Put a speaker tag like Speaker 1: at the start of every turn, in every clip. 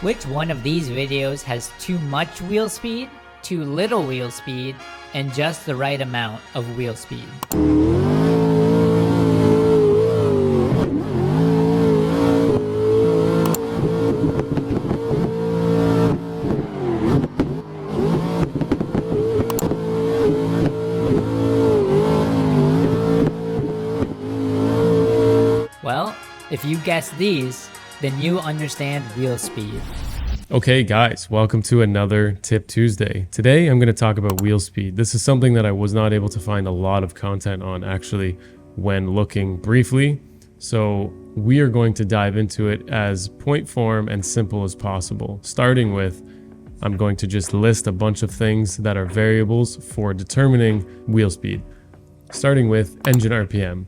Speaker 1: Which one of these videos has too much wheel speed, too little wheel speed, and just the right amount of wheel speed? Well, if you guess these, then you understand wheel speed.
Speaker 2: Okay guys, welcome to another Tip Tuesday. Today I'm going to talk about wheel speed. This is something that I was not able to find a lot of content on actually when looking briefly. So we are going to dive into it as point form and simple as possible. Starting with, I'm going to just list a bunch of things that are variables for determining wheel speed. Starting with engine RPM,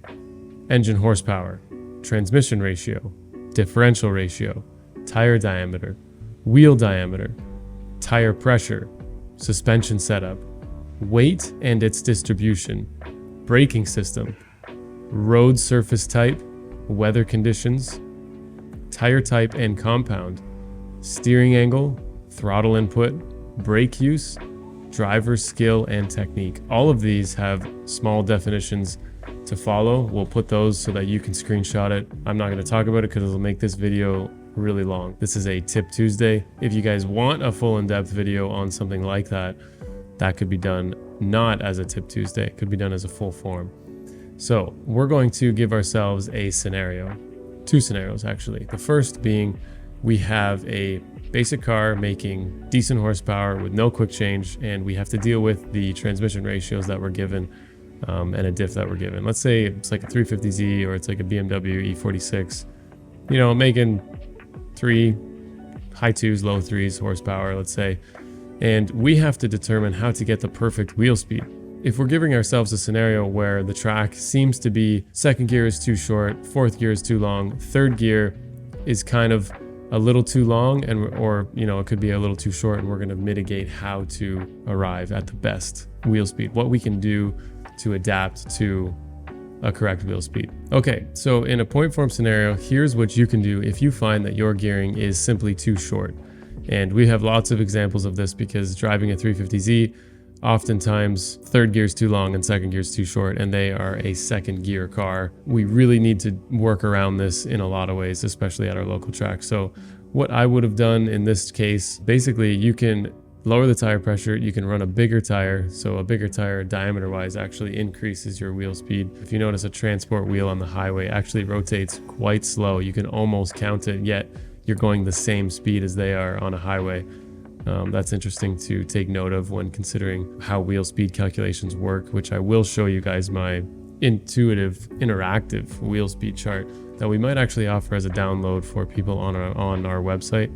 Speaker 2: engine horsepower, transmission ratio, differential ratio, tire diameter, wheel diameter, tire pressure, suspension setup, weight and its distribution, braking system, road surface type, weather conditions, tire type and compound, steering angle, throttle input, brake use, driver skill and technique. All of these have small definitions to follow. We'll put those so that you can screenshot it. I'm not going to talk about it because it'll make this video really long. This is a Tip Tuesday. If you guys want a full in-depth video on something like that, that could be done not as a Tip Tuesday. It could be done as a full form. So we're going to give ourselves a scenario, two scenarios actually. The first being we have a basic car making decent horsepower with no quick change, and we have to deal with the transmission ratios that we're given and a diff that we're given. Let's say it's like a 350Z or it's like a BMW E46, you know, making high twos, low threes horsepower, let's say. And we have to determine how to get the perfect wheel speed. If we're giving ourselves a scenario where the track seems to be second gear is too short, fourth gear is too long, third gear is kind of a little too long, or you know, it could be a little too short, and we're going to mitigate how to arrive at the best wheel speed, what we can do to adapt to a correct wheel speed. Okay, so in a point form scenario, here's what you can do if you find that your gearing is simply too short. And we have lots of examples of this because driving a 350Z, oftentimes third gear is too long and second gear is too short, and they are a second gear car. We really need to work around this in a lot of ways, especially at our local track. So what I would have done in this case, basically you can lower the tire pressure, you can run a bigger tire. So a bigger tire diameter wise actually increases your wheel speed. If you notice, a transport wheel on the highway actually rotates quite slow. You can almost count it, yet you're going the same speed as they are on a highway. That's interesting to take note of when considering how wheel speed calculations work, which I will show you guys my intuitive, interactive wheel speed chart that we might actually offer as a download for people on our website.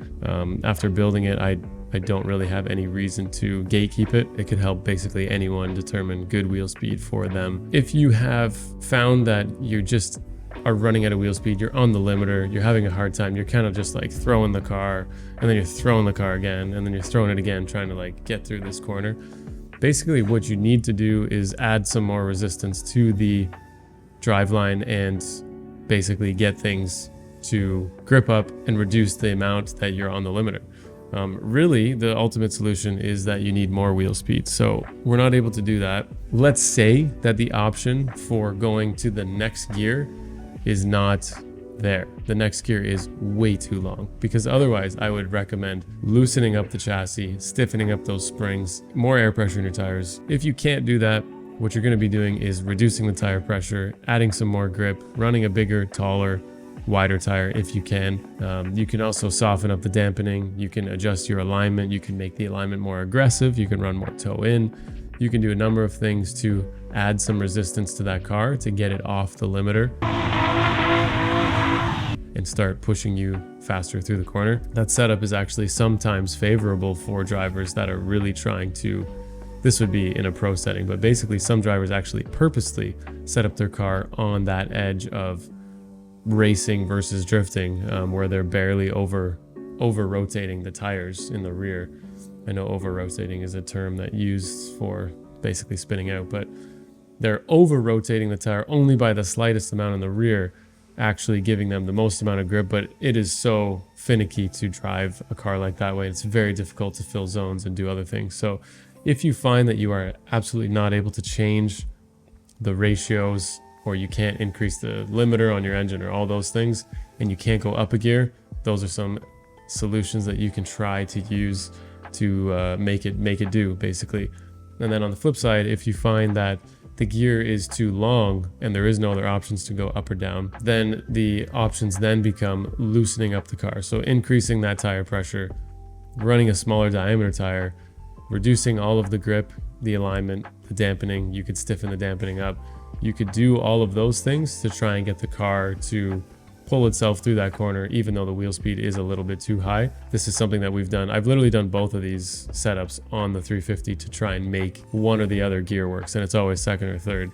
Speaker 2: After building it, I don't really have any reason to gatekeep it. It could help basically anyone determine good wheel speed for them. If you have found that you just are running at a wheel speed, you're on the limiter, you're having a hard time, you're kind of just like throwing the car, and then you're throwing the car again, and then you're throwing it again, trying to like get through this corner. Basically what you need to do is add some more resistance to the driveline and basically get things to grip up and reduce the amount that you're on the limiter. Really, the ultimate solution is that you need more wheel speed. So we're not able to do that. Let's say that the option for going to the next gear is not there. The next gear is way too long, because otherwise I would recommend loosening up the chassis, stiffening up those springs, more air pressure in your tires. If you can't do that, what you're going to be doing is reducing the tire pressure, adding some more grip, running a bigger, taller, wider tire if you can. You can also soften up the dampening. You can adjust your alignment. You can make the alignment more aggressive. You can run more toe in. You can do a number of things to add some resistance to that car to get it off the limiter and start pushing you faster through the corner. That setup is actually sometimes favorable for drivers that are really trying to, this would be in a pro setting, but basically some drivers actually purposely set up their car on that edge of racing versus drifting, where they're barely over rotating the tires in the rear. I know over rotating is a term that used for basically spinning out, but they're over rotating the tire only by the slightest amount in the rear, actually giving them the most amount of grip, but it is so finicky to drive a car like that way. It's very difficult to fill zones and do other things. So if you find that you are absolutely not able to change the ratios, or you can't increase the limiter on your engine or all those things, and you can't go up a gear, those are some solutions that you can try to use to make it do, basically. And then on the flip side, if you find that the gear is too long and there is no other options to go up or down, then the options then become loosening up the car. So increasing that tire pressure, running a smaller diameter tire, reducing all of the grip, the alignment, the dampening. You could stiffen the dampening up. You could do all of those things to try and get the car to pull itself through that corner, even though the wheel speed is a little bit too high. This is something that we've done. I've literally done both of these setups on the 350 to try and make one or the other gear works, and it's always second or third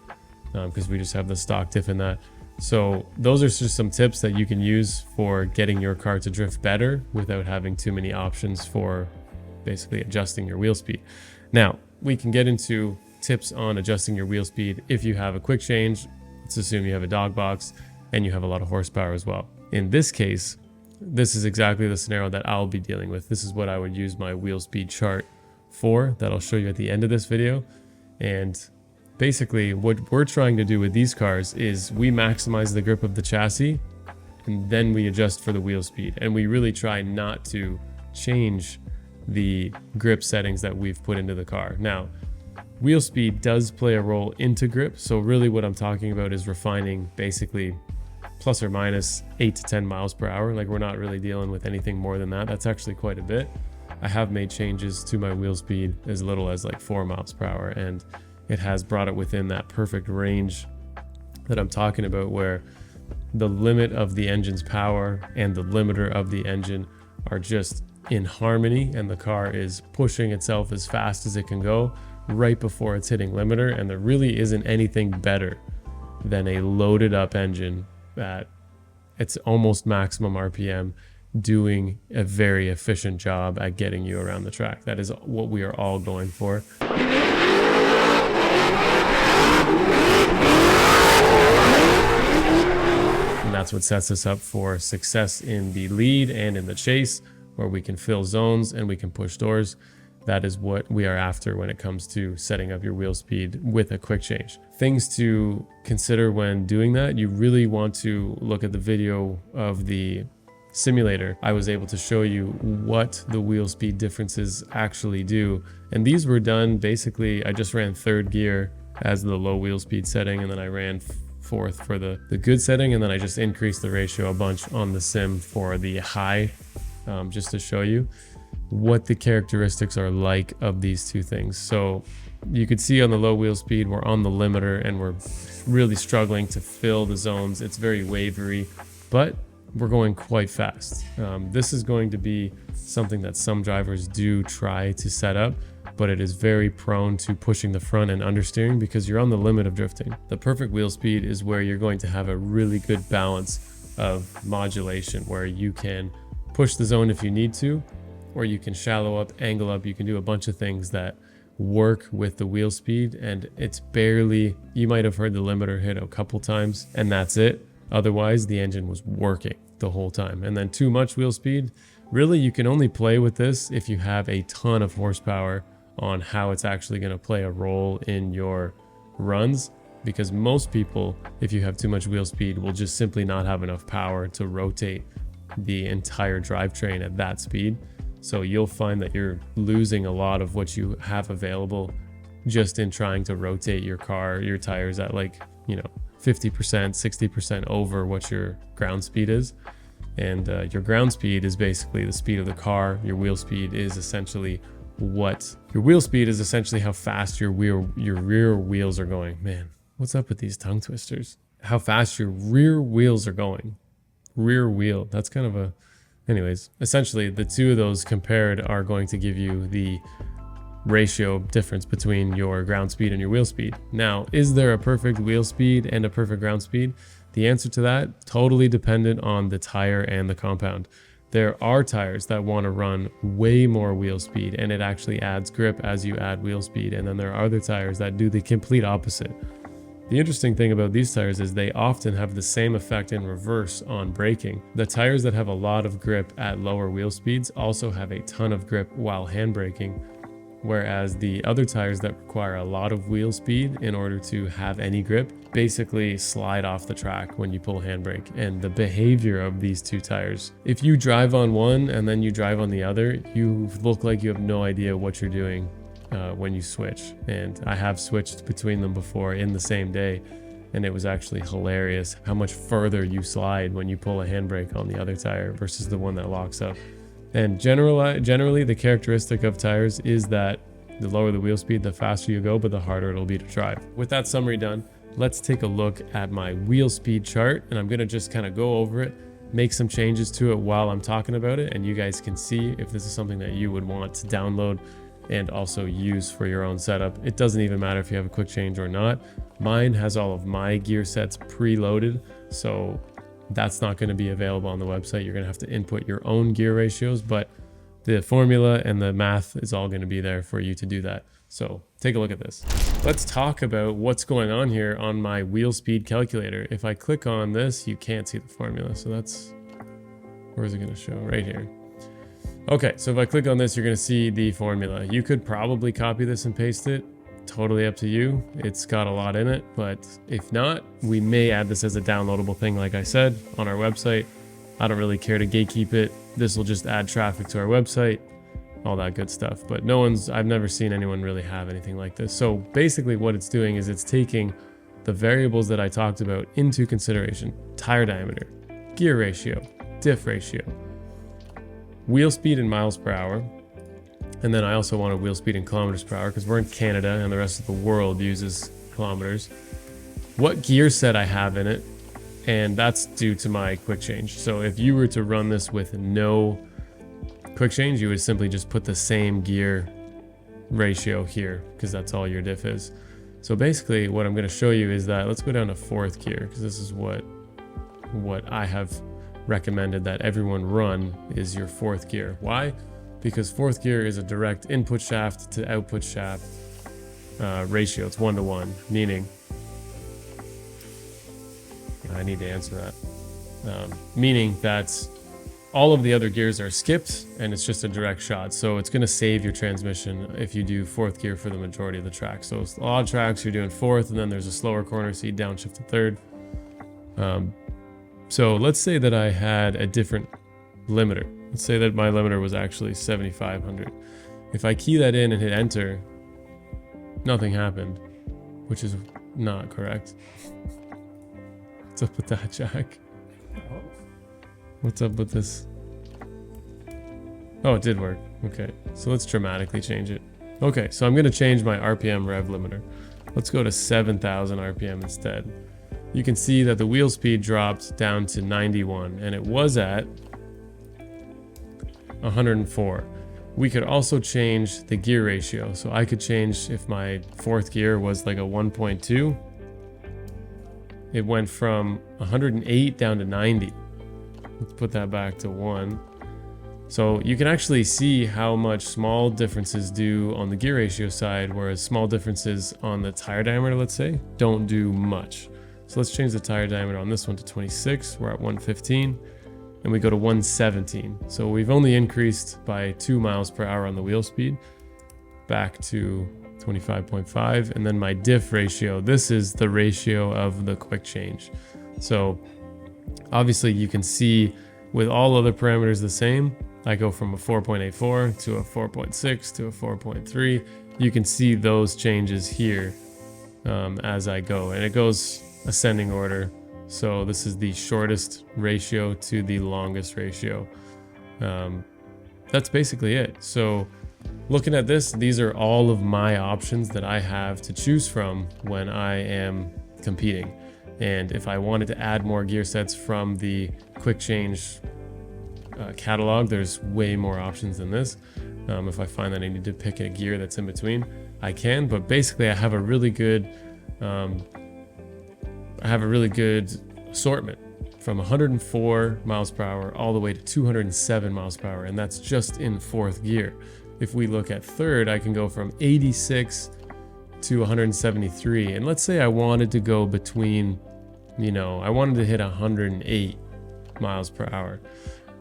Speaker 2: because we just have the stock diff in that. So those are just some tips that you can use for getting your car to drift better without having too many options for basically adjusting your wheel speed. Now, we can get into tips on adjusting your wheel speed if you have a quick change. Let's assume you have a dog box and you have a lot of horsepower as well. In this case, this is exactly the scenario that I'll be dealing with. This is what I would use my wheel speed chart for, that I'll show you at the end of this video. And basically what we're trying to do with these cars is we maximize the grip of the chassis and then we adjust for the wheel speed. And we really try not to change the grip settings that we've put into the car. Now, wheel speed does play a role into grip. So really what I'm talking about is refining basically plus or minus 8 to 10 miles per hour. Like, we're not really dealing with anything more than that. That's actually quite a bit. I have made changes to my wheel speed as little as like 4 miles per hour, and it has brought it within that perfect range that I'm talking about, where the limit of the engine's power and the limiter of the engine are just in harmony, and the car is pushing itself as fast as it can go right before it's hitting limiter. And there really isn't anything better than a loaded up engine at it's almost maximum RPM doing a very efficient job at getting you around the track. That is what we are all going for. And that's what sets us up for success in the lead and in the chase, where we can fill zones and we can push doors. That is what we are after when it comes to setting up your wheel speed with a quick change. Things to consider when doing that: you really want to look at the video of the simulator. I was able to show you what the wheel speed differences actually do. And these were done basically, I just ran third gear as the low wheel speed setting, and then I ran fourth for the good setting, and then I just increased the ratio a bunch on the sim for the high, just to show you what the characteristics are like of these two things. So you could see on the low wheel speed, we're on the limiter and we're really struggling to fill the zones. It's very wavery, but we're going quite fast. This is going to be something that some drivers do try to set up, but it is very prone to pushing the front and understeering because you're on the limit of drifting. The perfect wheel speed is where you're going to have a really good balance of modulation, where you can push the zone if you need to, or you can shallow up, angle up. You can do a bunch of things that work with the wheel speed, and it's barely, you might have heard the limiter hit a couple times and that's it. Otherwise, the engine was working the whole time. And then too much wheel speed, really you can only play with this if you have a ton of horsepower on how it's actually going to play a role in your runs. Because most people, if you have too much wheel speed, will just simply not have enough power to rotate the entire drivetrain at that speed. So you'll find that you're losing a lot of what you have available just in trying to rotate your car, your tires at 50%, 60% over what your ground speed is. And your ground speed is basically the speed of the car. Your wheel speed is essentially how fast your rear wheels are going. Man, what's up with these tongue twisters? How fast your rear wheels are going. Rear wheel, that's kind of a... Anyways, essentially the two of those compared are going to give you the ratio difference between your ground speed and your wheel speed. Now, is there a perfect wheel speed and a perfect ground speed? The answer to that, totally dependent on the tire and the compound. There are tires that want to run way more wheel speed and it actually adds grip as you add wheel speed. And then there are other tires that do the complete opposite. The interesting thing about these tires is they often have the same effect in reverse on braking. The tires that have a lot of grip at lower wheel speeds also have a ton of grip while handbraking, whereas the other tires that require a lot of wheel speed in order to have any grip basically slide off the track when you pull handbrake. And the behavior of these two tires, if you drive on one and then you drive on the other, you look like you have no idea what you're doing when you switch. And I have switched between them before in the same day, and it was actually hilarious how much further you slide when you pull a handbrake on the other tire versus the one that locks up. And generally the characteristic of tires is that the lower the wheel speed, the faster you go, but the harder it'll be to drive. With that summary done, let's take a look at my wheel speed chart, and I'm gonna just kind of go over it, make some changes to it while I'm talking about it, and you guys can see if this is something that you would want to download and also use for your own setup. It doesn't even matter if you have a quick change or not. Mine has all of my gear sets preloaded, so that's not going to be available on the website. You're going to have to input your own gear ratios, but the formula and the math is all going to be there for you to do that. So take a look at this. Let's talk about what's going on here on my wheel speed calculator. If I click on this, you can't see the formula. So that's, where is it going to show? Right here. Okay, so if I click on this, you're going to see the formula. You could probably copy this and paste it. Totally up to you. It's got a lot in it, but if not, we may add this as a downloadable thing, like I said, on our website. I don't really care to gatekeep it. This will just add traffic to our website, all that good stuff. But I've never seen anyone really have anything like this. So basically what it's doing is it's taking the variables that I talked about into consideration: tire diameter, gear ratio, diff ratio, wheel speed in miles per hour, and then I also want a wheel speed in kilometers per hour because we're in Canada and the rest of the world uses kilometers. What gear set I have in it, and that's due to my quick change. So if you were to run this with no quick change, you would simply just put the same gear ratio here because that's all your diff is. So basically what I'm going to show you is that, let's go down to fourth gear because this is what I have recommended that everyone run is your fourth gear. Why? Because fourth gear is a direct input shaft to output shaft ratio. It's 1-to-1, meaning I need to answer that. Meaning that all of the other gears are skipped and it's just a direct shot. So it's going to save your transmission if you do fourth gear for the majority of the track. So a lot of tracks you're doing fourth, and then there's a slower corner, so you downshift to third. So let's say that I had a different limiter. Let's say that my limiter was actually 7,500. If I key that in and hit enter, nothing happened, which is not correct. What's up with that, Jack? What's up with this? Oh, it did work. Okay, so let's dramatically change it. Okay, so I'm gonna change my RPM rev limiter. Let's go to 7,000 RPM instead. You can see that the wheel speed dropped down to 91, and it was at 104. We could also change the gear ratio. So I could change, if my fourth gear was like a 1.2, it went from 108 down to 90. Let's put that back to 1. So you can actually see how much small differences do on the gear ratio side, whereas small differences on the tire diameter, let's say, don't do much. So let's change the tire diameter on this one to 26. We're at 115. And we go to 117. So we've only increased by 2 miles per hour on the wheel speed, back to 25.5. And then my diff ratio, this is the ratio of the quick change. So obviously you can see with all other parameters the same, I go from a 4.84 to a 4.6 to a 4.3. You can see those changes here as I go, and it goes ascending order. So this is the shortest ratio to the longest ratio. That's basically it. So looking at this, these are all of my options that I have to choose from when I am competing. And if I wanted to add more gear sets from the quick change catalog, there's way more options than this. If I find that I need to pick a gear that's in between, I can. But basically I have a really good assortment from 104 miles per hour all the way to 207 miles per hour, and that's just in fourth gear. If we look at third, I can go from 86 to 173. And let's say I wanted to go between, I wanted to hit 108 miles per hour.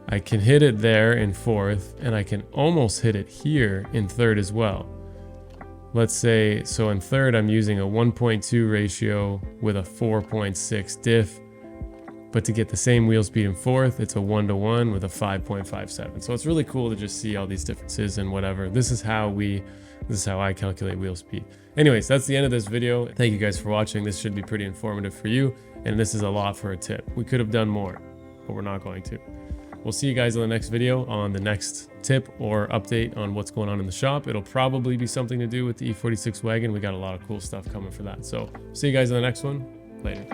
Speaker 2: I can hit it there in fourth, and I can almost hit it here in third as well. Let's say, so in third, I'm using a 1.2 ratio with a 4.6 diff. But to get the same wheel speed in fourth, it's a 1-to-1 with a 5.57. So it's really cool to just see all these differences and whatever. This is how I calculate wheel speed. Anyways, that's the end of this video. Thank you guys for watching. This should be pretty informative for you. And this is a lot for a tip. We could have done more, but we're not going to. We'll see you guys in the next video on the next tip or update on what's going on in the shop. It'll probably be something to do with the E46 wagon. We got a lot of cool stuff coming for that. So see you guys in the next one. Later.